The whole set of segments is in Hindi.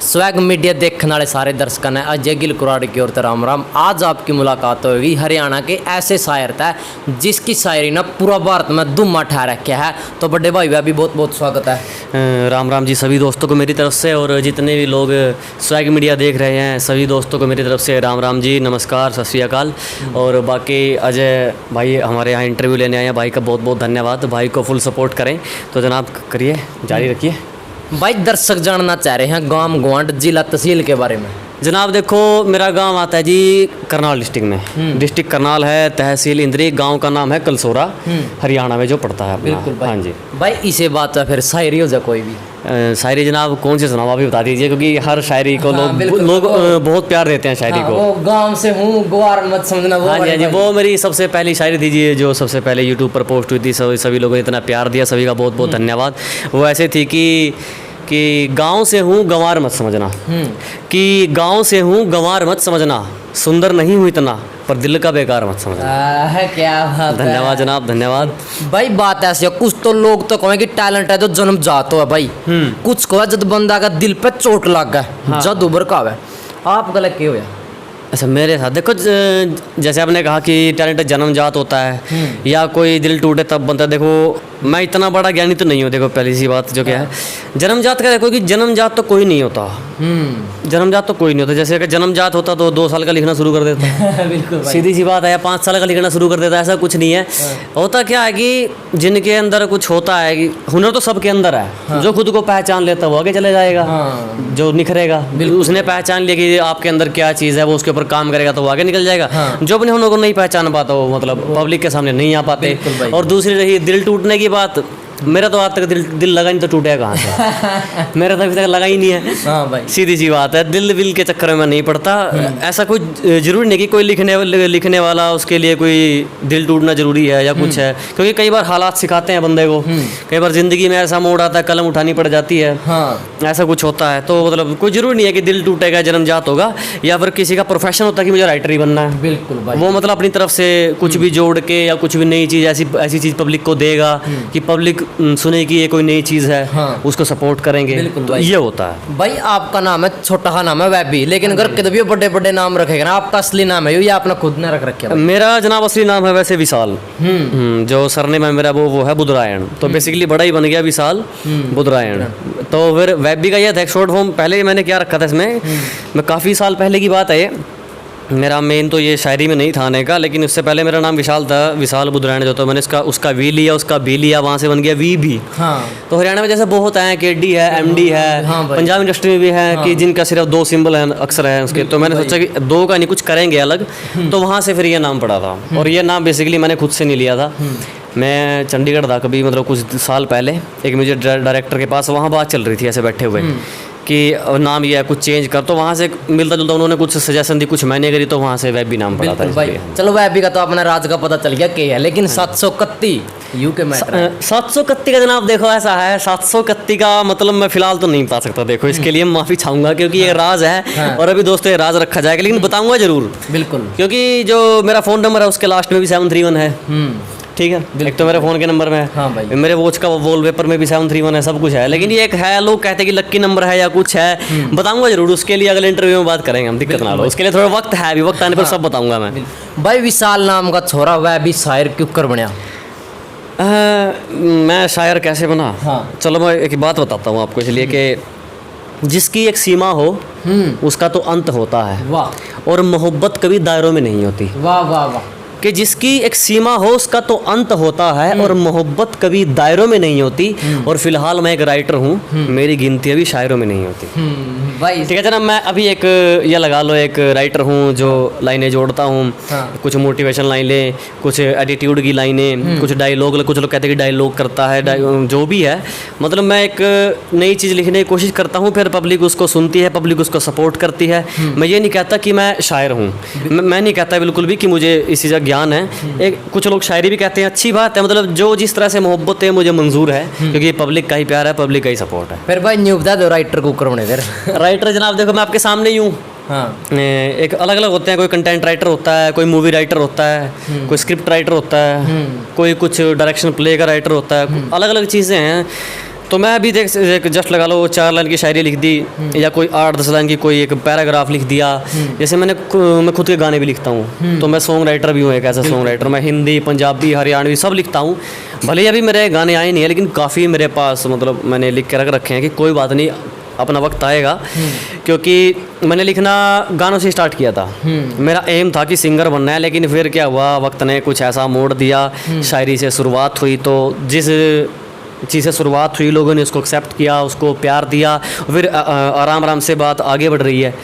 स्वैग मीडिया देखने वाले सारे दर्शकों ने अजय गिल कुराड़ी की ओर से राम राम। आज आपकी मुलाकात होगी हरियाणा के ऐसे शायर था जिसकी शायरी ना पूरा भारत में धुम्मा ठा रखा है। तो बड़े भाई भी बहुत बहुत स्वागत है। राम राम जी सभी दोस्तों को मेरी तरफ से, और जितने भी लोग स्वैग मीडिया देख रहे हैं सभी दोस्तों को मेरी तरफ से राम राम जी, नमस्कार, सत श्री अकाल। और बाकी अजय भाई हमारे यहाँ इंटरव्यू लेने आए हैं, भाई का बहुत बहुत धन्यवाद। भाई को फुल सपोर्ट करें तो जनाब करिए, जारी रखिए। भाई दर्शक जानना चाह रहे हैं गांव ग्वांड जिला तहसील के बारे में। जनाब देखो, मेरा गांव आता है जी करनाल डिस्ट्रिक्ट में। डिस्ट्रिक्ट करनाल है, तहसील इंद्री, गांव का नाम है कलसोरा, हरियाणा में जो पड़ता है अपना। बिल्कुल भाई। हाँ जी भाई इसे बात है फिर शायरी हो जाए कोई भी शायरी जनाब कौन सी सुनाओ, अभी बता दीजिए, क्योंकि हर शायरी को बिल्कुल, लोग बहुत प्यार देते हैं शायरी को। वो गांव से हूँ ग्वार मत समझना। वो हाँ जी, हाँ जी, वो मेरी सबसे पहली शायरी थी जी, जो सबसे पहले यूट्यूब पर पोस्ट हुई थी। सभी लोगों ने इतना प्यार दिया, सभी का बहुत बहुत धन्यवाद। वो ऐसे थी कि गांव से हूँ गंवार मत समझना, कि गांव से हूँ गंवार मत समझना, सुंदर नहीं हूँ इतना पर दिल का बेकार मत समझना। है क्या बात है। धन्यवाद जनाब, धन्यवाद। भाई बात ऐसी है, कुछ तो लोग तो कहें कि टैलेंट है तो जन्म जातो है भाई। कुछ को है जब बंदा का दिल पे चोट लग गया, जद उभर का है। आप गलत क्यों है? अच्छा, मेरे साथ देखो, जैसे आपने कहा कि टैलेंट जन्मजात होता है या कोई दिल टूटे तब बनता है। देखो मैं इतना बड़ा ज्ञानी तो नहीं हूँ। देखो पहली सी बात जो क्या है, जन्मजात का देखो कि जन्मजात तो कोई नहीं होता। जन्मजात तो कोई नहीं होता। जैसे अगर जन्मजात होता तो 2 साल का लिखना शुरू कर देता। बिल्कुल भाई। सीधी सी बात है, 5 साल का लिखना शुरू कर देता है। ऐसा कुछ नहीं है। होता क्या है कि जिनके अंदर कुछ होता है कि हुनर तो सबके अंदर है। जो खुद को पहचान लेता है वो आगे चले जाएगा। जो निखरेगा, उसने पहचान लिया कि आपके अंदर क्या चीज़ है, वो उसके ऊपर काम करेगा तो वो आगे निकल जाएगा। जो अपने हुनर को नहीं पहचान पाता वो मतलब पब्लिक के सामने नहीं आ पाते। और दूसरी रही दिल टूटने की बात, मेरा तो आज तक दिल लगा नहीं तो टूटेगा कहाँ से। मेरा तो अभी तक लगा ही नहीं है। हाँ भाई, सीधी सी बात है, दिल के चक्कर में मैं नहीं पड़ता। ऐसा कोई जरूरी नहीं कि कोई लिखने वाला उसके लिए कोई दिल टूटना जरूरी है या कुछ है, क्योंकि कई बार हालात सिखाते हैं बंदे को। कई बार जिंदगी में ऐसा मोड़ आता है, कलम उठानी पड़ जाती है। ऐसा कुछ होता है। तो मतलब कोई जरूरी नहीं है कि दिल टूटेगा जन्मजात होगा, या फिर किसी का प्रोफेशन होता है कि मुझे राइटर ही बनना है। बिल्कुल भाई। वो मतलब अपनी तरफ से कुछ भी जोड़ के या कुछ भी नई चीज़ ऐसी चीज़ पब्लिक को देगा कि पब्लिक सुने कि ये कोई नई चीज़ है। उसको सपोर्ट करेंगे। बिल्कुल तो भाई। ये होता है। भाई आपका नाम है, छोटा सा नाम है वैबी, लेकिन अगर कभी बड़े बड़े नाम रखेगा ना, आपका असली नाम है या आपने खुद ने रख रखे है? मेरा जनाब असली नाम है वैसे विशाल। जो सरनेम है मेरा वो है बुधरायण। तो बेसिकली बड़ा ही बन गया विशाल बुधरायण। तो फिर वैबी का यह था शॉर्ट फॉर्म। पहले मैंने क्या रखा था इसमें, मैं काफ़ी साल पहले की बात है, मेरा मेन तो ये शायरी में नहीं था आने का, लेकिन उससे पहले मेरा नाम विशाल था, विशाल बुधरायण जो। तो मैंने उसका वी लिया, उसका बी लिया, वहाँ से बन गया वी भी। तो हरियाणा में जैसे बहुत हैं, केडी है, एमडी है, पंजाब इंडस्ट्री में भी है कि जिनका सिर्फ 2 सिंबल है, अक्सर है उसके। तो मैंने सोचा कि 2 का नहीं कुछ करेंगे अलग। तो वहाँ से फिर ये नाम पड़ा था। और ये नाम बेसिकली मैंने खुद से नहीं लिया था। मैं चंडीगढ़ था कभी, मतलब कुछ साल पहले, एक म्यूजिक डायरेक्टर के पास वहाँ बात चल रही थी ऐसे बैठे हुए कि नाम ये है कुछ चेंज कर। तो वहाँ से मिलता जुलता उन्होंने कुछ सजेशन दी, कुछ मैंने करी, तो वहाँ से वैबी नाम पड़ा था भाई। चलो वैबी का तो अपना राज का पता चल गया क्या है, लेकिन 731 यूके में 731 का जनाब देखो ऐसा है, 731 का मतलब मैं फिलहाल तो नहीं बता सकता। देखो इसके लिए माफ़ी चाहूँगा, क्योंकि ये राज है। और अभी दोस्तों ये राज रखा जाएगा, लेकिन बताऊँगा जरूर। बिल्कुल, क्योंकि जो मेरा फ़ोन नंबर है उसके लास्ट में भी 731 है। ठीक है, एक तो मेरे फ़ोन के नंबर में है। हाँ भाई। मेरे वॉच का वॉलपेपर में भी 731 है, सब कुछ है। लेकिन ये एक है, लोग कहते हैं कि लक्की नंबर है या कुछ है। बताऊंगा जरूर, उसके लिए अगले इंटरव्यू में बात करेंगे हम, दिक्कत ना लो। उसके लिए थोड़ा वक्त है, अभी वक्त आने पर सब बताऊंगा मैं। भाई विशाल नाम का छोरा वह भी शायर क्यों कर बनया? मैं शायर कैसे बना? चलो मैं एक बात बताता हूँ आपको, इसलिए कि जिसकी एक सीमा हो उसका तो अंत होता है। वाह। और मोहब्बत कभी दायरों में नहीं होती। वाह वाह वाह। कि जिसकी एक सीमा हो उसका तो अंत होता है, और मोहब्बत कभी दायरों में नहीं होती। और फिलहाल मैं एक राइटर हूँ, मेरी गिनती अभी शायरों में नहीं होती। भाई ठीक है जनाब, मैं अभी एक ये लगा लो एक राइटर हूँ जो लाइनें जोड़ता हूँ। कुछ मोटिवेशन लाइनें, कुछ एटीट्यूड की लाइनें, कुछ डायलॉग। कुछ लोग कहते हैं कि डायलॉग करता है, जो भी है। मतलब मैं एक नई चीज़ लिखने की कोशिश करता हूँ, फिर पब्लिक उसको सुनती है, पब्लिक उसको सपोर्ट करती है। मैं ये नहीं कहता कि मैं शायर हूँ, मैं नहीं कहता बिल्कुल भी कि मुझे इस चीज़ का ज्ञान है। एक कुछ लोग शायरी भी कहते हैं, अच्छी बात है। मतलब जो जिस तरह से मोहब्बत है मुझे मंजूर है, क्योंकि पब्लिक का ही प्यार है, पब्लिक का ही सपोर्ट है। फिर भाई न्यू बता दो राइटर को करने फिर। राइटर जनाब देखो मैं आपके सामने ही हूँ। एक अलग अलग होते हैं, कोई कंटेंट राइटर होता है, कोई मूवी राइटर होता है, कोई स्क्रिप्ट राइटर होता है, कोई कुछ डायरेक्शन प्ले का राइटर होता है, अलग अलग चीज़ें हैं। तो मैं अभी देख जस्ट लगा लो 4 लाइन की शायरी लिख दी या कोई 8-10 लाइन की कोई एक पैराग्राफ लिख दिया। जैसे मैं खुद के गाने भी लिखता हूँ, तो मैं सॉन्ग राइटर भी हूँ, एक ऐसा सॉन्ग राइटर। मैं हिंदी, पंजाबी, हरियाणवी सब लिखता हूँ। भले ही अभी मेरे गाने आए नहीं है, लेकिन काफ़ी मेरे पास मतलब मैंने लिख के रख रखे हैं कि कोई बात नहीं, अपना वक्त आएगा। क्योंकि मैंने लिखना गानों से स्टार्ट किया था। मेरा एम था कि सिंगर बनना है, लेकिन फिर क्या हुआ, वक्त ने कुछ ऐसा मोड़ दिया। शायरी से शुरुआत हुई, तो जिस चीज़ से शुरुआत हुई लोगों ने उसको एक्सेप्ट किया, उसको प्यार दिया, फिर आराम आराम से बात आगे बढ़ रही है,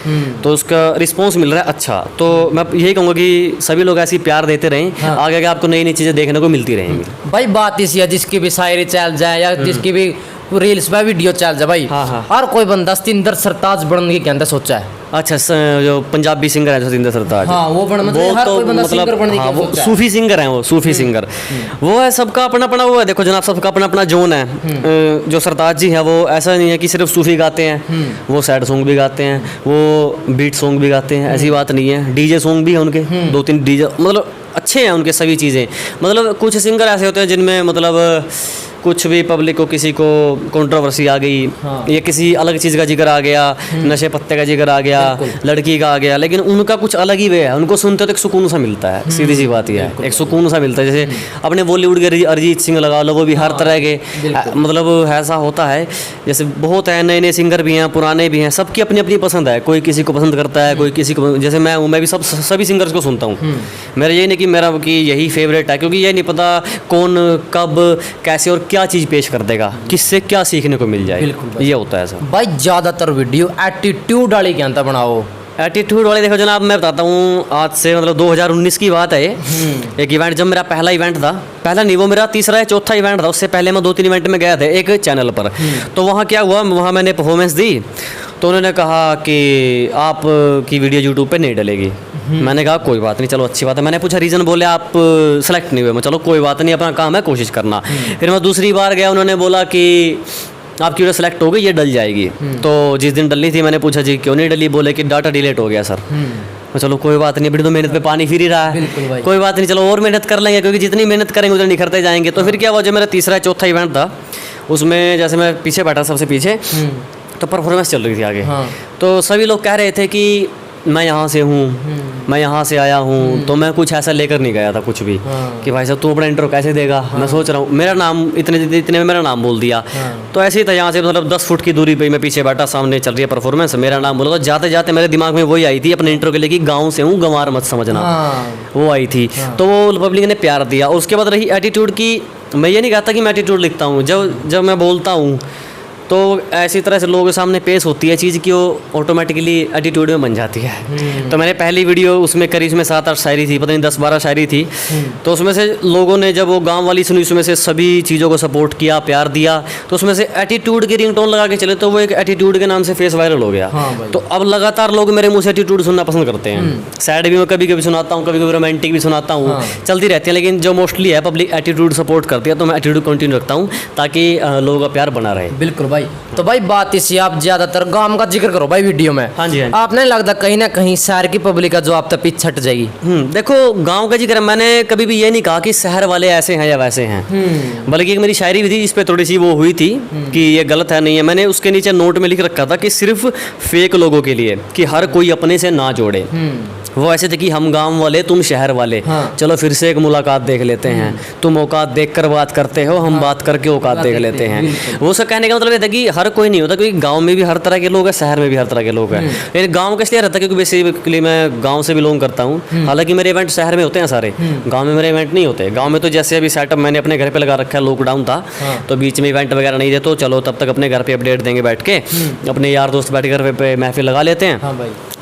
तो उसका रिस्पॉन्स मिल रहा है अच्छा। तो मैं यही कहूँगा कि सभी लोग ऐसे ही प्यार देते रहें। आगे आगे आपको नई नई चीज़ें देखने को मिलती रहेंगी। भाई बात इसी है, जिसकी भी शायरी चल जाए या जिसकी भी रील्स पे वीडियो चल जाए भाई, हर कोई बंदा सतिंदर सरताज बनने की कहता सोचा है। अच्छा, जो पंजाबी सिंगर है सतिंदर सरताज, हाँ, वो हर कोई बंदा सिंगर बनने की वो सोचा है। सूफी सिंगर हैं, वो सूफी सिंगर वो है। सबका अपना अपना वो है, देखो जनाब, सबका अपना अपना जोन है। जो सरताज जी है वो ऐसा नहीं है कि सिर्फ सूफी गाते हैं, वो सैड सॉन्ग भी गाते हैं, वो बीट सॉन्ग भी गाते हैं, ऐसी बात नहीं है। डीजे सॉन्ग भी है उनके, 2-3 डीजे, मतलब अच्छे हैं उनके सभी चीज़ें। मतलब कुछ सिंगर ऐसे होते हैं जिनमें मतलब कुछ भी पब्लिक को, किसी को कंट्रोवर्सी आ गई, या किसी अलग चीज़ का जिक्र आ गया, नशे पत्ते का जिक्र आ गया, लड़की का आ गया, लेकिन उनका कुछ अलग ही वे है। उनको सुनते तो एक सुकून सा मिलता है, सीधी सी बात ही है, एक सुकून सा मिलता है। जैसे अपने बॉलीवुड के अरिजीत सिंह लगा लो, वो भी हर तरह के मतलब ऐसा होता है। जैसे बहुत है, नए नए सिंगर भी हैं, पुराने भी हैं, सबकी अपनी अपनी पसंद है। कोई किसी को पसंद करता है, कोई किसी को, जैसे मैं हूँ, मैं भी सभी सिंगर्स को सुनता हूँ। मेरा ये नहीं कि मेरा कि यही फेवरेट है, क्योंकि ये नहीं पता कौन कब कैसे और क्या चीज़ पेश कर देगा, किससे क्या सीखने को मिल जाए। ये होता है सर। भाई ज़्यादातर वीडियो एटीट्यूड वाली कहता बनाओ। एटीट्यूड वाले देखो जनाब, मैं बताता हूँ, आज से मतलब 2019 की बात है। एक इवेंट, जब मेरा पहला इवेंट था, पहला नहीं, वो मेरा तीसरा या चौथा इवेंट था। उससे पहले मैं 2-3 इवेंट में गया था एक चैनल पर। तो वहाँ क्या हुआ, वहाँ मैंने परफॉर्मेंस दी, तो उन्होंने कहा कि आप की वीडियो यूट्यूब पे नहीं डलेगी। मैंने कहा कोई बात नहीं, चलो अच्छी बात है। मैंने पूछा रीज़न, बोले आप सेलेक्ट नहीं हुए। मैं चलो कोई बात नहीं, अपना काम है, कोशिश करना। फिर मैं दूसरी बार गया, उन्होंने बोला कि आपकी वीडियो सेलेक्ट हो गई, ये डल जाएगी। तो जिस दिन डली थी, मैंने पूछा जी क्यों नहीं डली, बोले कि डाटा डिलीट हो गया सर। चलो कोई बात नहीं, अभी तो मेहनत पे पानी फिर ही रहा है, कोई बात नहीं, चलो और मेहनत कर लेंगे, क्योंकि जितनी मेहनत करेंगे उतने निखरते जाएंगे। तो फिर क्या हुआ, जो मेरा तीसरा चौथा इवेंट था, उसमें जैसे मैं पीछे बैठा, सबसे पीछे, तो परफॉर्मेंस चल रही थी आगे। तो सभी लोग कह रहे थे कि मैं यहाँ से हूँ, मैं यहाँ से आया हूँ। तो मैं कुछ ऐसा लेकर नहीं गया था कुछ भी कि भाई साहब तू अपना इंट्रो कैसे देगा। मैं सोच रहा हूँ, मेरा नाम इतने में मेरा नाम बोल दिया। तो ऐसे ही था, यहाँ से मतलब 10 फुट की दूरी पे मैं पीछे बैठा, सामने चल रही है परफॉर्मेंस, मेरा नाम बोला। तो जाते जाते मेरे दिमाग में वही आई थी अपने इंट्रो के लिए कि गाँव से हूँ, गंवार मत समझना, वो आई थी। तो वो पब्लिक ने प्यार दिया। और उसके बाद रही एटीट्यूड की, मैं ये नहीं कहता कि मैं एटीट्यूड लिखता हूँ, जब मैं बोलता हूँ तो ऐसी तरह से लोगों के सामने पेश होती है चीज़ कि वो ऑटोमेटिकली एटीट्यूड में बन जाती है। तो मैंने पहली वीडियो उसमें करी, उसमें 7-8 शायरी थी, पता नहीं 10-12 शायरी थी। तो उसमें से लोगों ने, जब वो गांव वाली सुनी, उसमें से सभी चीज़ों को सपोर्ट किया, प्यार दिया। तो उसमें से एटीट्यूड की रिंगटोन लगा के चले, तो वो एक एटीट्यूड के नाम से फेस वायरल हो गया। तो अब लगातार लोग मेरे मुँह से एटीट्यूड सुनना पसंद करते हैं। सैड भी मैं कभी कभी सुनाता हूँ, कभी कभी रोमांटिक भी सुनाता हूँ, चलती रहती है। लेकिन जो मोस्टली है पब्लिक एटीट्यूड सपोर्ट करती है, तो मैं एटीट्यूड कंटिन्यू रखता हूँ ताकि लोगों का प्यार बना रहे। बिल्कुल भाई। तो भाई बात इसी, आप ज्यादातर गांव का जिक्र करो भाई वीडियो में। हाँ जी, आपने लगता कहीं ना कहीं शहर की पब्लिक का जो आप तक पीछे हट जाएगी। देखो गांव का जिक्र, मैंने कभी भी ये नहीं कहा कि शहर वाले ऐसे हैं या वैसे हैं। बल्कि एक मेरी शायरी भी थी, इस पे थोड़ी सी वो हुई थी कि ये गलत है, नहीं है। मैंने उसके नीचे नोट में लिख रखा था कि सिर्फ फेक लोगों के लिए, कि हर कोई अपने से ना जोड़े। वो ऐसे थे कि हम गांव वाले, तुम शहर वाले, चलो फिर से एक मुलाकात देख लेते हैं। तुम औकात देख कर बात करते हो, हम बात करके औकात देख लेते हैं। वो उसका कहने का मतलब ये था कि हर कोई नहीं होता, क्योंकि गांव में भी हर तरह के लोग हैं, शहर में भी हर तरह के लोग हैं। लेकिन गांव का इसलिए रहता है क्योंकि बेसिकली मैं गांव से बिलोंग करता हूँ। हालांकि मेरे इवेंट शहर में होते हैं सारे, गांव में मेरे इवेंट नहीं होते। गांव में तो जैसे अभी सेटअप मैंने अपने घर पे लगा रखा है, लॉकडाउन था तो बीच में इवेंट वगैरह नहीं थे, तो चलो तब तक अपने घर पे अपडेट देंगे बैठ के, अपने यार दोस्त बैठ घर पे महफिल लगा लेते हैं।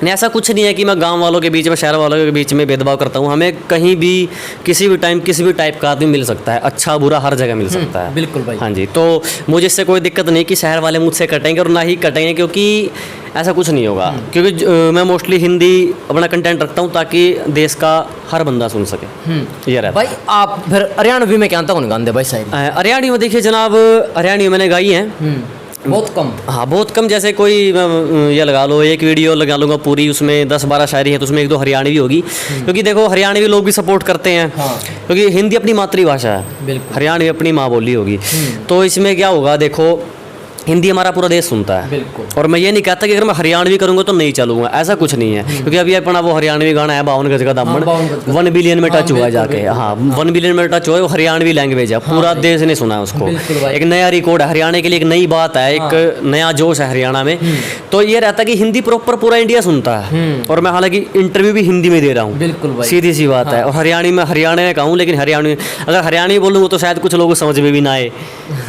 नहीं, ऐसा कुछ नहीं है कि मैं गांव वालों के बीच में, शहर वालों के बीच में भेदभाव करता हूँ। हमें कहीं भी किसी भी टाइम किसी भी टाइप का आदमी मिल सकता है, अच्छा बुरा हर जगह मिल सकता है। बिल्कुल भाई। हाँ जी, तो मुझे इससे कोई दिक्कत नहीं कि शहर वाले मुझसे कटेंगे, और ना ही कटेंगे, क्योंकि ऐसा कुछ नहीं होगा। क्योंकि मैं मोस्टली हिंदी अपना कंटेंट रखता हूँ ताकि देश का हर बंदा सुन सके। ये रहता भाई। आप फिर हरियाणवी में क्या कौन गाते भाई शायरी? हरियाणवी में देखिए जनाब, हरियाणवी मैंने गाई है। बहुत कम। हाँ बहुत कम, जैसे कोई ये लगा लो एक वीडियो लगा लूँगा पूरी, उसमें 10-12 शायरी है तो उसमें 1-2 हरियाणवी होगी, क्योंकि देखो हरियाणवी लोग भी सपोर्ट करते हैं, क्योंकि हिंदी अपनी मातृभाषा है, बिल्कुल। हरियाणवी अपनी माँ बोली होगी। तो इसमें क्या होगा, देखो हिंदी हमारा पूरा देश सुनता है, बिल्कुल। और मैं ये नहीं कहता कि अगर मैं हरियाणवी करूंगा तो नहीं चलूंगा, ऐसा कुछ नहीं है, क्योंकि अभी अपना वो हरियाणवी गाना है 52 गज का दामन, 1 बिलियन में टच हुआ जाके, हाँ 1 बिलियन में टच हुआ, वो हरियाणवी लैंग्वेज है, पूरा देश ने सुना है उसको, एक नया रिकॉर्ड है हरियाणा के लिए, एक नई बात है, एक नया जोश है हरियाणा में। तो ये रहता है कि हिंदी प्रॉपर पूरा इंडिया सुनता है, और मैं हालांकि इंटरव्यू भी हिंदी में दे रहा हूँ, बिल्कुल भाई, सीधी सी बात है। और हरियाणवी में हरियाणा में कहूँ, लेकिन हरियाणवी अगर हरियाणवी बोलूँगा तो शायद कुछ लोगों को समझ में भी ना आए,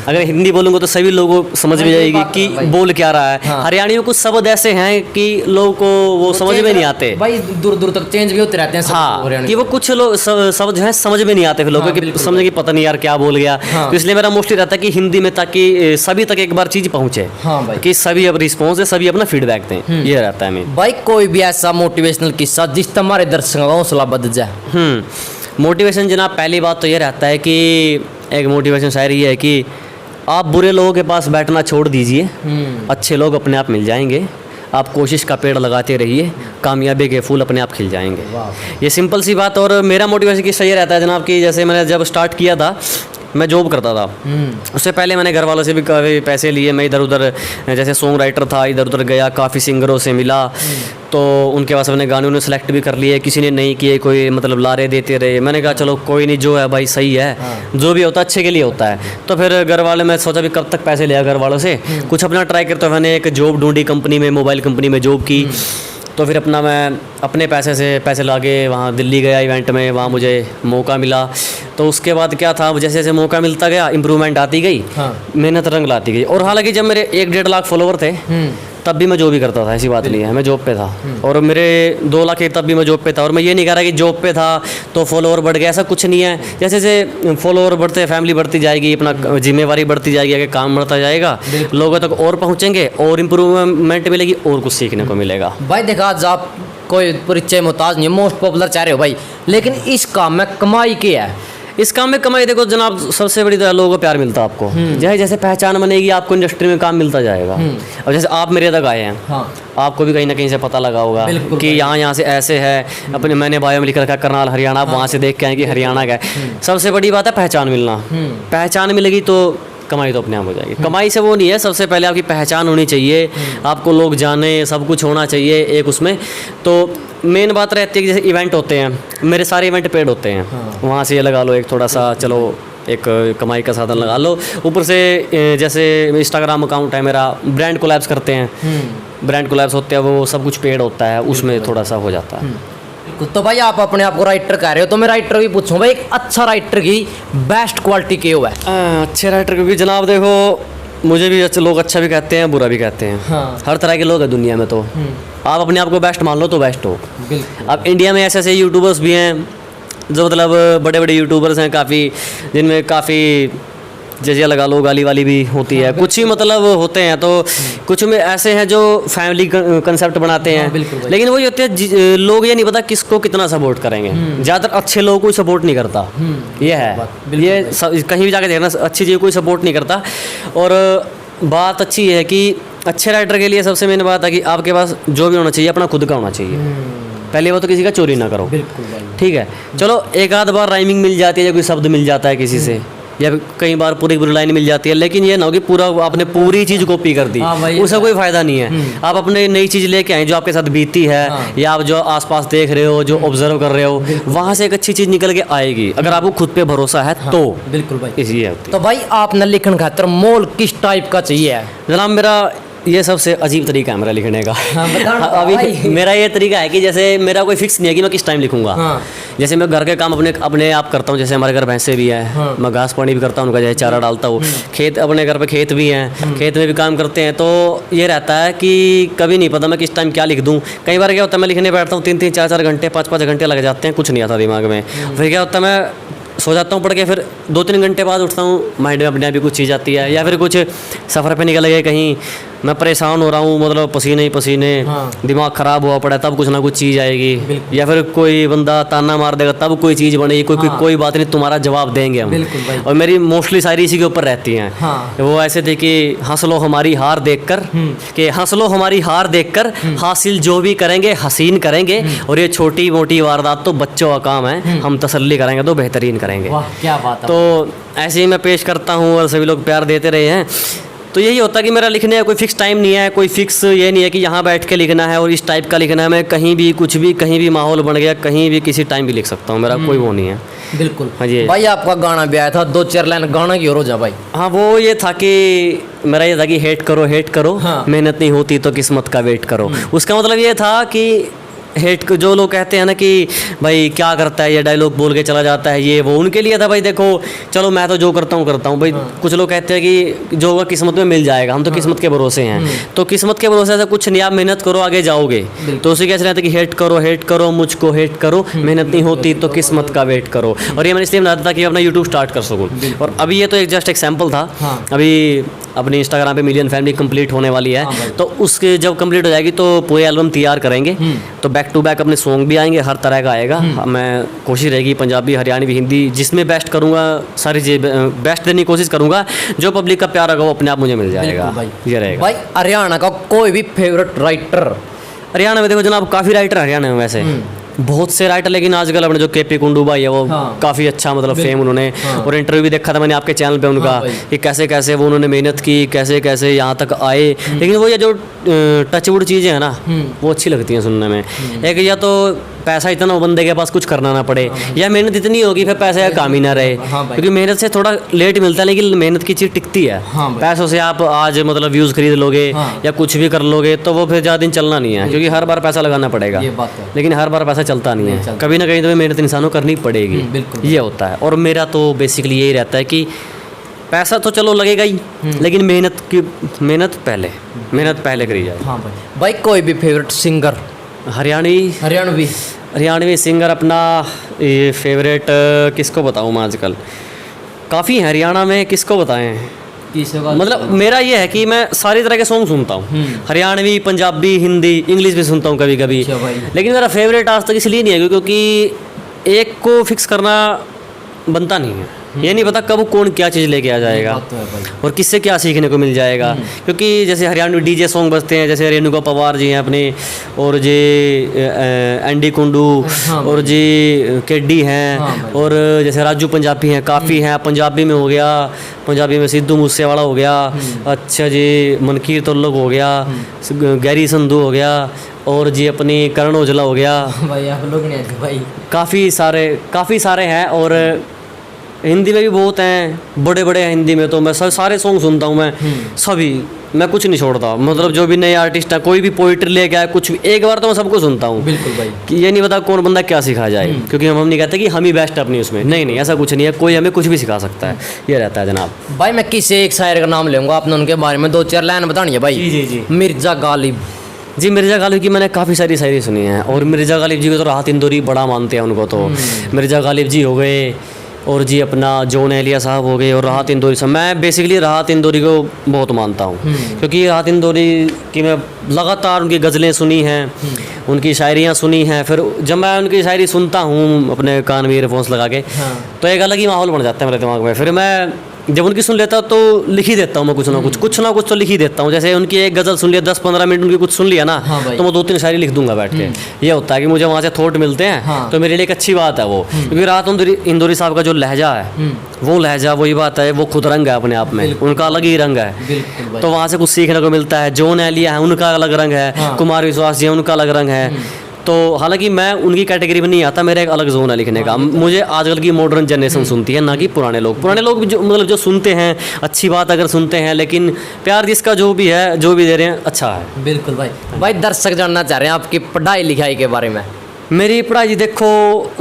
अगर हिंदी बोलूँगा तो सभी लोगों को समझ में जाएगी कि बोल क्या रहा है। हरियाणवी में कुछ शब्द ऐसे हैं कि लोगों को वो समझ में नहीं आते भाई, दूर दूर तक चेंज भी होते रहते हैं। हाँ, कि वो कुछ लोग शब्द जो है समझ में नहीं आते फिर लोगों की, समझने की पता नहीं यार क्या बोल गया। तो इसलिए मेरा मोस्टली रहता है कि हिंदी में, ताकि सभी तक एक बार चीज पहुंचे, कि सभी अब रिस्पॉन्स है, सभी अपना फीडबैक दें, ये रहता है मेरा। भाई कोई भी ऐसा मोटिवेशनल किस्सा जिससे हमारे दर्शकों का हौसला बढ़ जाए। मोटिवेशन जनाब, पहली बात तो ये रहता है कि एक मोटिवेशन शायरी ये है कि आप बुरे लोगों के पास बैठना छोड़ दीजिए, अच्छे लोग अपने आप मिल जाएंगे, आप कोशिश का पेड़ लगाते रहिए, कामयाबी के फूल अपने आप खिल जाएंगे। ये सिंपल सी बात। और मेरा मोटिवेशन किस्सा ये रहता है जनाब कि जैसे मैंने जब स्टार्ट किया था, मैं जॉब करता था, उससे पहले मैंने घर वालों से भी काफ़ी पैसे लिए, मैं इधर उधर जैसे सॉन्ग राइटर था, इधर उधर गया, काफ़ी सिंगरों से मिला, तो उनके पास अपने गाने उन्हें सेलेक्ट भी कर लिए, किसी ने नहीं किए, कोई मतलब लारे देते रहे। मैंने कहा चलो कोई नहीं, जो है भाई सही है, जो भी होता है अच्छे के लिए होता है। तो फिर घर वाले, मैं सोचा भी कब तक पैसे लिया घर वालों से, कुछ अपना ट्राई करते हुए मैंने एक जॉब ढूंढी कंपनी में, मोबाइल कंपनी में जॉब की। तो फिर अपना मैं अपने पैसे से पैसे ला के वहाँ दिल्ली गया इवेंट में, वहाँ मुझे मौका मिला। तो उसके बाद क्या था, जैसे जैसे मौका मिलता गया, इम्प्रूवमेंट आती गई, मेहनत रंग लाती गई। और हालांकि जब मेरे 1-1.5 लाख फॉलोवर थे तब भी मैं जॉब ही करता था, ऐसी बात नहीं है, मैं जॉब पे था। और मेरे 2 लाख तब भी मैं जॉब पे था। और मैं ये नहीं कह रहा कि जॉब पे था तो फॉलोवर बढ़ गया, ऐसा कुछ नहीं है। जैसे जैसे फॉलोवर बढ़ते, फैमिली बढ़ती जाएगी, अपना जिम्मेवारी बढ़ती जाएगी, आगे काम बढ़ता जाएगा, लोगों तक और पहुँचेंगे, और इम्प्रूवमेंट मिलेगी, और कुछ सीखने को मिलेगा। भाई देखा, आज आप कोई परिचय मोहताज नहीं, मोस्ट पॉपुलर चाह रहे हो भाई, लेकिन इस काम में कमाई क्या है? इस काम में कमाई देखो जनाब, सबसे बड़ी तो लोगों को प्यार मिलता है आपको, जैसे जैसे पहचान बनेगी आपको इंडस्ट्री में काम मिलता जाएगा। अब जैसे आप मेरे तक आए हैं, आपको भी कहीं ना कहीं से पता लगा होगा कि यहाँ से ऐसे है, अपने मैंने बायो में लिख रखा करनाल हरियाणा, वहाँ से देख के आए कि हरियाणा का है। सबसे बड़ी बात है पहचान मिलना, पहचान मिलेगी तो कमाई तो अपने आप हो जाएगी। कमाई से वो नहीं है, सबसे पहले आपकी पहचान होनी चाहिए, आपको लोग जाने, सब कुछ होना चाहिए एक उसमें। तो मेन बात रहती है कि जैसे इवेंट होते हैं, मेरे सारे इवेंट पेड होते हैं, वहाँ से ये लगा लो एक थोड़ा सा, चलो एक कमाई का साधन लगा लो। ऊपर से जैसे इंस्टाग्राम अकाउंट है मेरा, ब्रांड कोलैब्स करते हैं, ब्रांड कोलैब्स होते हैं, वो सब कुछ पेड होता है, उसमें थोड़ा सा हो जाता है। तो भाई आप अपने आप को राइटर कह रहे हो, तो मैं राइटर भी पूछूं भाई, एक अच्छा राइटर की बेस्ट क्वालिटी क्या हुआ है? अच्छे राइटर, क्योंकि जनाब देखो मुझे भी लोग अच्छा भी कहते हैं, बुरा भी कहते हैं, हर तरह के लोग हैं दुनिया में। तो आप अपने आप को बेस्ट मान लो तो बेस्ट हो। अब इंडिया में ऐसे ऐसे यूट्यूबर्स भी हैं जो मतलब बड़े बड़े यूट्यूबर्स हैं काफ़ी, जिनमें काफ़ी जैसे लगा लो गाली वाली भी होती है, कुछ ही मतलब होते हैं। तो कुछ में ऐसे हैं जो फैमिली कंसेप्ट बनाते हैं, लेकिन वही होते हैं लोग ये नहीं पता किसको कितना सपोर्ट करेंगे। ज़्यादातर अच्छे लोगों को सपोर्ट नहीं करता, ये है, ये कहीं भी जाके देखना, अच्छी चीज़ कोई सपोर्ट नहीं करता। और बात अच्छी है कि अच्छे राइटर के लिए सबसे मेन बात है कि आपके पास जो भी होना चाहिए अपना खुद का होना चाहिए। पहले वो तो किसी का चोरी ना करो, ठीक है। चलो एक आध बार राइमिंग मिल जाती है, या कोई शब्द मिल जाता है किसी से, या कई बार पूरी पूरी लाइन मिल जाती है, लेकिन ये ना हो कि पूरा आपने पूरी चीज़ कॉपी कर दी, उसका कोई फ़ायदा नहीं है। आप अपने नई चीज़ लेके आए जो आपके साथ बीती है, या आप जो आसपास देख रहे हो, जो ऑब्जर्व कर रहे हो, वहाँ से एक अच्छी चीज़ निकल के आएगी, अगर आपको खुद पे भरोसा है तो। बिल्कुल भाई, इसलिए तो भाई आपने लिखन खातर मोल किस टाइप का चाहिए? जनाब मेरा ये सबसे अजीब तरीका है मेरा लिखने का। अभी मेरा ये तरीका है कि जैसे मेरा कोई फिक्स नहीं है कि मैं किस टाइम लिखूंगा। जैसे मैं घर के काम अपने आप करता हूँ, जैसे हमारे घर भैंसे भी हैं, मैं घास पानी भी करता हूँ उनका, जैसे चारा डालता हूँ, खेत अपने घर पे खेत भी हैं, खेत में भी काम करते हैं। तो ये रहता है कि कभी नहीं पता मैं किस टाइम क्या लिख दूँ। कई बार क्या होता है मैं लिखने बैठता हूँ 3-3, 4-4 घंटे, 5-5 घंटे लग जाते हैं, कुछ नहीं आता दिमाग में। फिर क्या होता है मैं सो जाता हूँ पढ़ के, फिर 2-3 घंटे बाद उठता हूँ, माइंड में अपने आप ही कुछ चीज़ आती है, या फिर कुछ सफ़र पे निकल गए कहीं, मैं परेशान हो रहा हूँ, मतलब पसीने ही पसीने, हाँ। दिमाग ख़राब हुआ पड़ा है, तब कुछ ना कुछ चीज़ आएगी, बिल्कुल। या फिर कोई बंदा ताना मार देगा तब कोई चीज़ बनेगी, कोई बात नहीं, तुम्हारा जवाब देंगे हम। बिल्कुल भाई। और मेरी मोस्टली शायरी इसी के ऊपर रहती हैं। हाँ। वो ऐसे थे कि हंस लो हमारी हार देखकर, कि हंस लो हमारी हार देखकर, हासिल जो भी करेंगे हसीन करेंगे, और ये छोटी मोटी वारदात तो बच्चों का काम है, हम तसल्ली करेंगे तो बेहतरीन करेंगे। वाह क्या बात है। तो ऐसे ही मैं पेश करता हूँ और सभी लोग प्यार देते रहे हैं। तो यही होता है कि मेरा लिखने का कोई फिक्स टाइम नहीं है, कोई फिक्स ये नहीं है कि यहाँ बैठ के लिखना है और इस टाइप का लिखना है। मैं कहीं भी कुछ भी, कहीं भी माहौल बन गया, कहीं भी किसी टाइम भी लिख सकता हूँ, मेरा कोई वो नहीं है। बिल्कुल। हाँ जी। भाई आपका गाना भी आया था, 2-4 लाइन गाना की और हो जा भाई। हाँ, वो ये था कि मेरा ये था कि हेट करो, हाँ। मेहनत नहीं होती तो किस्मत का वेट करो। उसका मतलब ये था कि हेट को जो लोग कहते हैं ना कि भाई क्या करता है ये, डायलॉग बोल के चला जाता है, ये वो, उनके लिए था भाई देखो चलो मैं तो जो करता हूँ भाई। कुछ लोग कहते हैं कि जो होगा किस्मत में मिल जाएगा, हम तो किस्मत के भरोसे हैं। तो किस्मत के भरोसे ऐसा कुछ नहीं, आप मेहनत करो आगे जाओगे। तो उसे कैसे रहता है कि हेट करो मुझको हेट करो, मेहनत नहीं होती तो किस्मत का वेट करो। और ये मैंने इसलिए बनाया था कि अपना यूट्यूब स्टार्ट कर सकूँ। और अभी ये तो एक जस्ट एक सैम्पल था। हाँ। अभी अपनी इंस्टाग्राम पे मिलियन फैमिली कंप्लीट होने वाली है। तो उसके जब कंप्लीट हो जाएगी तो पूरे एल्बम तैयार करेंगे, तो बैक टू बैक अपने सॉन्ग भी आएंगे, हर तरह का आएगा। मैं कोशिश रहेगी पंजाबी, हरियाणवी, हिंदी, जिसमें बेस्ट करूँगा, सारी बेस्ट देने की कोशिश करूँगा। जो पब्लिक का प्यार होगा वो अपने आप मुझे मिल जाएगा। भाई ये रहेगा। भाई हरियाणा का कोई भी फेवरेट राइटर? हरियाणा में देखो जनाब, काफ़ी राइटर हरियाणा में वैसे बहुत से राइटर, लेकिन आजकल अपने जो केपी कुंडू भाई है वो काफ़ी अच्छा मतलब फेम उन्होंने, और इंटरव्यू भी देखा था मैंने आपके चैनल पे उनका, कि कैसे कैसे वो उन्होंने मेहनत की, कैसे कैसे यहाँ तक आए। लेकिन वो ये जो टचवुड चीज़ें हैं ना, वो अच्छी लगती हैं सुनने में। एक या तो पैसा इतना हो बंदे के पास कुछ करना ना पड़े, या मेहनत इतनी होगी फिर पैसे का काम ही ना रहे। क्योंकि मेहनत से थोड़ा लेट मिलता है, लेकिन मेहनत की चीज़ टिकती है। पैसों से आप आज मतलब व्यूज़ खरीद लोगे या कुछ भी कर लोगे तो वो फिर ज़्यादा दिन चलना नहीं है, क्योंकि हर बार पैसा लगाना पड़ेगा। लेकिन हर बार पैसा चलता नहीं है, कभी ना कहीं तो मेहनत इंसान को करनी पड़ेगी। ये होता है। और मेरा तो बेसिकली यही रहता है कि पैसा तो चलो लगेगा ही, लेकिन मेहनत पहले करी जाए। हाँ भाई कोई भी फेवरेट सिंगर? हरियाणवी सिंगर अपना ये फेवरेट किसको बताऊँ मैं, आजकल काफ़ी है हरियाणा में, किसको बताएं। मतलब मेरा ये है कि मैं सारी तरह के सॉन्ग सुनता हूँ, हरियाणवी, पंजाबी, हिंदी, इंग्लिश भी सुनता हूँ कभी कभी। लेकिन मेरा फेवरेट आज तक इसलिए नहीं है क्योंकि एक को फिक्स करना बनता नहीं है। ये नहीं पता कब कौन क्या चीज़ लेके आ जाएगा और किससे क्या सीखने को मिल जाएगा। क्योंकि जैसे हरियाणवी डीजे सॉन्ग बजते हैं, जैसे रेणुका पवार जी हैं अपने, और जी एंडी कुंडू, और जी केडी हैं, और जैसे राजू पंजाबी हैं, काफ़ी हैं। पंजाबी में हो गया, पंजाबी में सिद्धू मूसेवाला हो गया, अच्छा जी मनकीर तुल्लक हो गया, गैरी संधू हो गया, और जी अपनी करण औजला हो गया। भाई आप लोग नहीं भाई, काफ़ी सारे हैं। और हिंदी में भी बहुत हैं, बड़े बड़े हैं हिंदी में। तो मैं सारे सॉन्ग सुनता हूँ मैं, सभी, मैं कुछ नहीं छोड़ता। मतलब जो भी नए आर्टिस्ट है, कोई भी पोइट्री लेके आए, कुछ भी, एक बार तो मैं सबको सुनता हूँ। बिल्कुल भाई। कि ये नहीं पता कौन बंदा क्या सिखा जाए, क्योंकि हम नहीं कहते कि हम ही बेस्ट अपनी उसमें, नहीं ऐसा कुछ नहीं है, कोई हमें कुछ भी सिखा सकता है। ये रहता है जनाब। भाई मैं किसी एक शायर का नाम लूँगा, आपने उनके बारे में 2-4 लाइन बतानी है भाई। जी। मिर्ज़ा गालिब जी, मिर्ज़ा गालिब की मैंने काफ़ी सारी शायरी सुनी है, और मिर्ज़ा गालिब जी को तो राहत इंदौरी बड़ा मानते हैं उनको। तो मिर्ज़ा गालिब जी हो गए, और जी अपना जॉन एलिया साहब हो गए, और राहत इंदौरी साहब। मैं बेसिकली राहत इंदौरी को बहुत मानता हूँ, क्योंकि राहत इंदौरी की मैं लगातार उनकी गज़लें सुनी हैं, उनकी शायरियाँ सुनी हैं। फिर जब मैं उनकी शायरी सुनता हूँ अपने कान में ईयरफोन्स लगा के, तो एक अलग ही माहौल बन जाता है मेरे दिमाग में। फिर मैं जब उनकी सुन लेता तो लिख ही देता हूँ मैं, कुछ ना कुछ तो लिख ही देता हूँ। जैसे उनकी एक गज़ल सुन लिया, 10-15 मिनट उनकी कुछ सुन लिया ना, तो मैं 2-3 शायरी लिख दूंगा बैठ के। ये होता है कि मुझे वहाँ से थॉट मिलते हैं, तो मेरे लिए एक अच्छी बात है वो। क्योंकि राहत इंदौरी साहब का जो लहजा है, वो लहजा, वही बात है, वो खुद रंग है अपने आप में, उनका अलग ही रंग है। तो वहाँ से कुछ सीखने को मिलता है। जॉन एलिया है, उनका अलग रंग है। कुमार विश्वास जी है, उनका अलग रंग है। तो हालांकि मैं उनकी कैटेगरी में नहीं आता, मेरा एक अलग जोन है लिखने का। मुझे आजकल की मॉडर्न जनरेशन सुनती है, ना कि पुराने लोग जो मतलब जो सुनते हैं, अच्छी बात अगर सुनते हैं, लेकिन प्यार जिसका जो भी है, जो भी दे रहे हैं, अच्छा है। बिल्कुल भाई दर्शक जानना चाह रहे हैं आपकी पढ़ाई लिखाई के बारे में। मेरी पढ़ाई देखो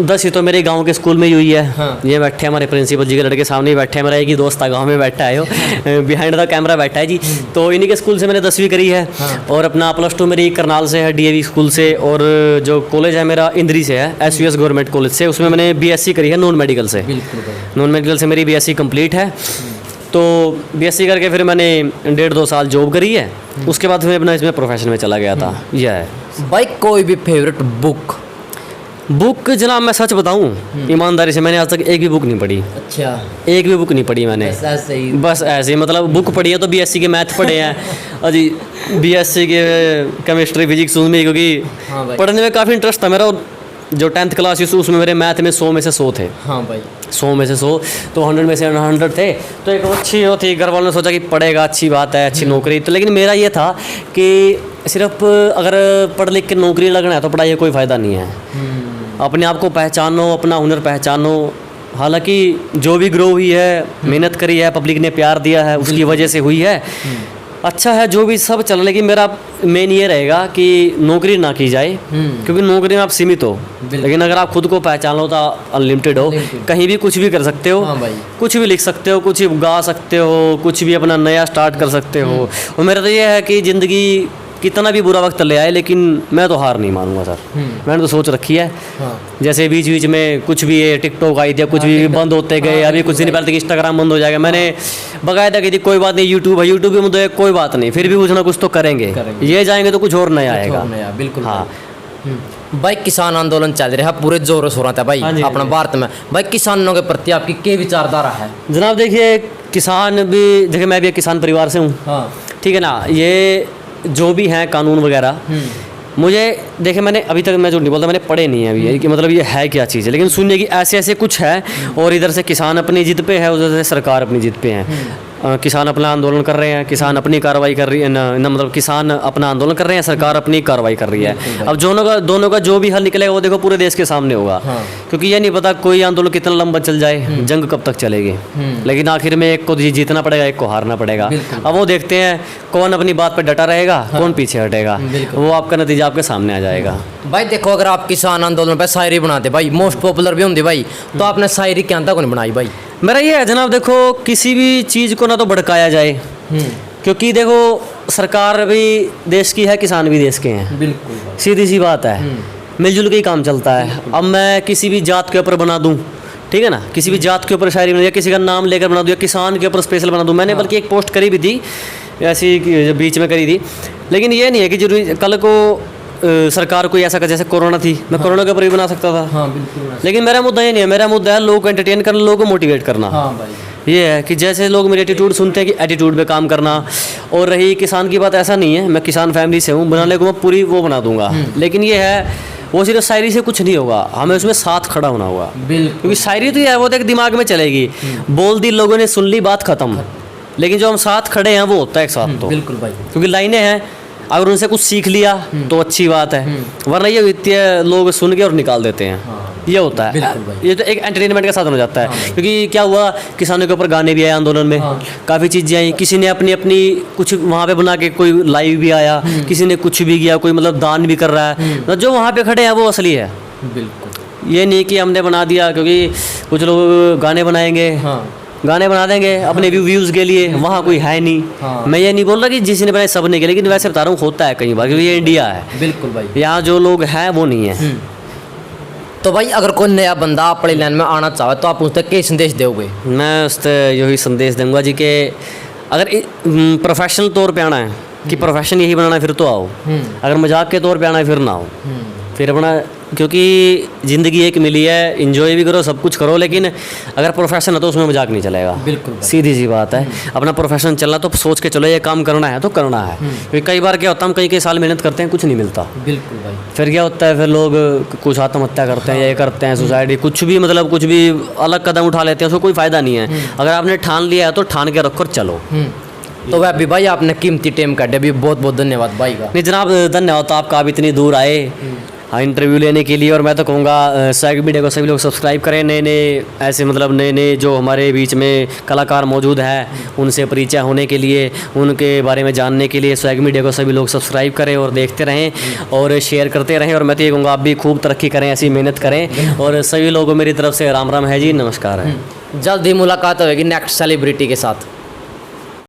10वीं तो मेरे गांव के स्कूल में ही हुई है। ये बैठे हमारे प्रिंसिपल जी के लड़के सामने ही बैठे हैं, मेरा एक ही दोस्त था गांव में बैठा है, वो बिहाइंड द कैमरा बैठा है जी। तो इन्हीं के स्कूल से मैंने 10वीं करी है। और अपना +2 मेरी करनाल से है, DAV स्कूल से। और जो कॉलेज है मेरा इंद्री से है, SUS गवर्नमेंट कॉलेज से, उसमें मैंने BSc करी है नॉन मेडिकल से। नॉन मेडिकल से मेरी BSc कंप्लीट है। तो बीएससी करके फिर मैंने 1.5-2 साल जॉब करी है, उसके बाद फिर मैं अपना इसमें प्रोफेशन में चला गया था। यह है भाई कोई भी फेवरेट बुक। जनाब मैं सच बताऊं, ईमानदारी से मैंने आज तक एक भी बुक नहीं पढ़ी। अच्छा, एक भी बुक नहीं पढ़ी मैंने। ऐसा ही। बस ऐसे ही, मतलब बुक पढ़ी है तो बीएससी के मैथ पढ़े हैं अजी, बीएससी के केमिस्ट्री फिजिक्स उसमें, क्योंकि हाँ भाई। पढ़ने में काफ़ी इंटरेस्ट था मेरा। और जो 10th क्लास उसमें मेरे मैथ में 100 में से 100 थे। हाँ भाई। 100 में से 100, तो 100 में से 100 थे। तो एक अच्छी वो थी, घर वालों ने सोचा कि पढ़ेगा, अच्छी बात है, अच्छी नौकरी। तो लेकिन मेरा ये था कि सिर्फ अगर पढ़ लिख के नौकरी लगना है तो पढ़ाई का कोई फ़ायदा नहीं है। अपने आप को पहचानो, अपना हुनर पहचानो। हालांकि जो भी ग्रो हुई है, मेहनत करी है, पब्लिक ने प्यार दिया है, उसकी वजह से हुई है। अच्छा है जो भी सब चल, लेकिन मेरा मेन ये रहेगा कि नौकरी ना की जाए, क्योंकि नौकरी में आप सीमित हो। लेकिन अगर आप खुद को पहचान लो तो अनलिमिटेड हो, कहीं भी कुछ भी कर सकते हो। हाँ भाई। कुछ भी लिख सकते हो, कुछ भी गा सकते हो, कुछ भी अपना नया स्टार्ट कर सकते हो। और मेरा तो ये है कि ज़िंदगी कितना भी बुरा वक्त ले आए, लेकिन मैं तो हार नहीं मानूंगा सर। मैंने तो सोच रखी है। हाँ। जैसे बीच बीच में कुछ भी ये टिकटॉक आई थी, कुछ भी बंद होते गए। अभी कुछ दिन पहले तक इंस्टाग्राम बंद हो जाएगा, मैंने बकायदा की थी कोई बात नहीं, यूट्यूब है, यूट्यूब भी मुद्दे कोई बात नहीं, फिर भी कुछ ना कुछ तो करेंगे। ये जाएंगे तो कुछ और नया आएगा। बिल्कुल। हाँ भाई किसान आंदोलन चल रहा है पूरे जोरों शोरों से भाई। हाँ जी, अपना भारत में भाई किसानों के प्रति आपकी क्या विचारधारा है? जनाब देखिए, किसान भी, देखिए मैं भी एक किसान परिवार से हूँ। हाँ। ठीक है ना। ये जो भी हैं कानून वगैरह, मुझे देखिए, मैंने अभी तक, मैं जो नहीं बोलता, मैंने पढ़े नहीं है अभी ये कि मतलब ये है क्या चीज़ है, लेकिन सुनिए कि ऐसे ऐसे कुछ है। और इधर से किसान अपनी जिद पे है, उधर से सरकार अपनी जिद पे है। किसान अपना आंदोलन कर रहे हैं, किसान अपनी कार्रवाई कर रही है ना, मतलब किसान अपना आंदोलन कर रहे हैं, सरकार अपनी कार्रवाई कर रही है। अब दोनों का जो भी हल निकलेगा वो देखो पूरे देश के सामने होगा। क्योंकि ये नहीं पता कोई आंदोलन कितना लंबा चल जाए, जंग कब तक चलेगी। लेकिन आखिर में एक को जीतना पड़ेगा, एक को हारना पड़ेगा। अब वो देखते हैं कौन अपनी बात पर डटा रहेगा, कौन पीछे हटेगा। वो आपका नतीजा आपके सामने आ जाएगा। भाई देखो, अगर आप किसान आंदोलन पे शायरी बनाते भाई, मोस्ट पॉपुलर भी होंगे भाई, तो आपने शायरी क्या तक नहीं बनाई भाई? मेरा ये है जनाब, देखो किसी भी चीज़ को ना तो भड़काया जाए, क्योंकि देखो सरकार भी देश की है, किसान भी देश के हैं। बिल्कुल। सीधी सी बात है, मिलजुल के ही काम चलता है। अब मैं किसी भी जात के ऊपर बना दूं, ठीक है ना, किसी भी जात के ऊपर शायरी बना, या किसी का नाम लेकर बना दूं, या किसान के ऊपर स्पेशल बना दूं। मैंने बल्कि एक पोस्ट करी भी थी ऐसी, बीच में करी थी। लेकिन ये नहीं है कि जरूरी कल को सरकार कोई ऐसा कर, जैसे कोरोना थी, मैं कोरोना के ऊपर भी बना सकता था। हाँ बिल्कुल। लेकिन मेरा मुद्दा ये नहीं है, मेरा मुद्दा है लोगों को एंटरटेन करना, लोगों को मोटिवेट करना। हाँ भाई। ये है कि जैसे लोग मेरी एटीट्यूड सुनते हैं कि एटीट्यूड पे काम करना। और रही किसान की बात, ऐसा नहीं है, मैं किसान फैमिली से हूँ, बनाने को मैं पूरी वो बना दूंगा। लेकिन ये है, वो सिर्फ शायरी से कुछ नहीं होगा, हमें उसमें साथ खड़ा होना होगा। क्योंकि शायरी तो ये है, वो तो एक दिमाग में चलेगी, बोल दी लोगों ने, सुन ली, बात खत्म। लेकिन जो हम साथ खड़े हैं वो होता है एक साथ। तो बिल्कुल भाई, क्योंकि लाइनें हैं, अगर उनसे कुछ सीख लिया तो अच्छी बात है, वरना ये वित्तीय लोग सुन के और निकाल देते हैं। ये होता है, ये तो एक एंटरटेनमेंट का साधन हो जाता है। क्योंकि क्या हुआ, किसानों के ऊपर गाने भी आए आंदोलन में, काफ़ी चीज़ें आई। किसी ने अपनी अपनी कुछ वहाँ पे बना के, कोई लाइव भी आया, किसी ने कुछ भी किया, कोई मतलब दान भी कर रहा है। तो जो वहाँ पे खड़े हैं वो असली है। बिल्कुल। ये नहीं कि हमने बना दिया, क्योंकि कुछ लोग गाने बनाएंगे, गाने बना देंगे अपने व्यूज़ के लिए, वहाँ कोई है नहीं। मैं ये नहीं बोल रहा कि जिसने बनाए सब ने किया, लेकिन वैसे बता रहा हूँ होता है कई बार, क्योंकि ये इंडिया है। बिल्कुल भाई। यहाँ जो लोग हैं वो नहीं है। तो भाई अगर कोई नया बंदा अपनी लाइन में आना चाहे तो आप उससे क्या संदेश दोगे? मैं उससे यही संदेश दूंगा जी कि अगर प्रोफेशनल तौर पे आना है, कि प्रोफेशन यही बनाना है, फिर तो आओ। अगर मजाक के तौर पे आना है फिर ना आओ, फिर अपना, क्योंकि ज़िंदगी एक मिली है, इंजॉय भी करो, सब कुछ करो। लेकिन अगर प्रोफेशन है तो उसमें मजाक नहीं चलेगा। बिल्कुल, सीधी सी बात है। अपना प्रोफेशन चलना तो सोच के चलो, ये काम करना है तो करना है। क्योंकि कई बार क्या होता है, हम कई साल मेहनत करते हैं, कुछ नहीं मिलता। बिल्कुल भाई। फिर क्या होता है, फिर लोग कुछ आत्महत्या करते हैं, ये करते हैं, सुसाइड, कुछ भी, मतलब कुछ भी अलग कदम उठा लेते हैं, उसको कोई फ़ायदा नहीं है। अगर आपने ठान लिया है तो ठान के रखो और चलो। तो वह भी भाई आपने कीमती टाइम काटे, भी बहुत बहुत धन्यवाद भाई का। नहीं जनाब, धन्यवाद तो आपका, आप इतनी दूर आए हाँ इंटरव्यू लेने के लिए। और मैं तो कहूँगा स्वैग मीडिया को सभी लोग सब्सक्राइब करें। नए नए ऐसे, मतलब नए नए जो हमारे बीच में कलाकार मौजूद हैं, उनसे परिचय होने के लिए, उनके बारे में जानने के लिए स्वैग मीडिया को सभी लोग सब्सक्राइब करें और देखते रहें और शेयर करते रहें। और मैं तो ये कहूँगा आप भी खूब तरक्की करें, ऐसी मेहनत करें। और सभी लोगों को मेरी तरफ से राम राम है जी, नमस्कार है। जल्द ही मुलाकात होगी नेक्स्ट सेलिब्रिटी के साथ।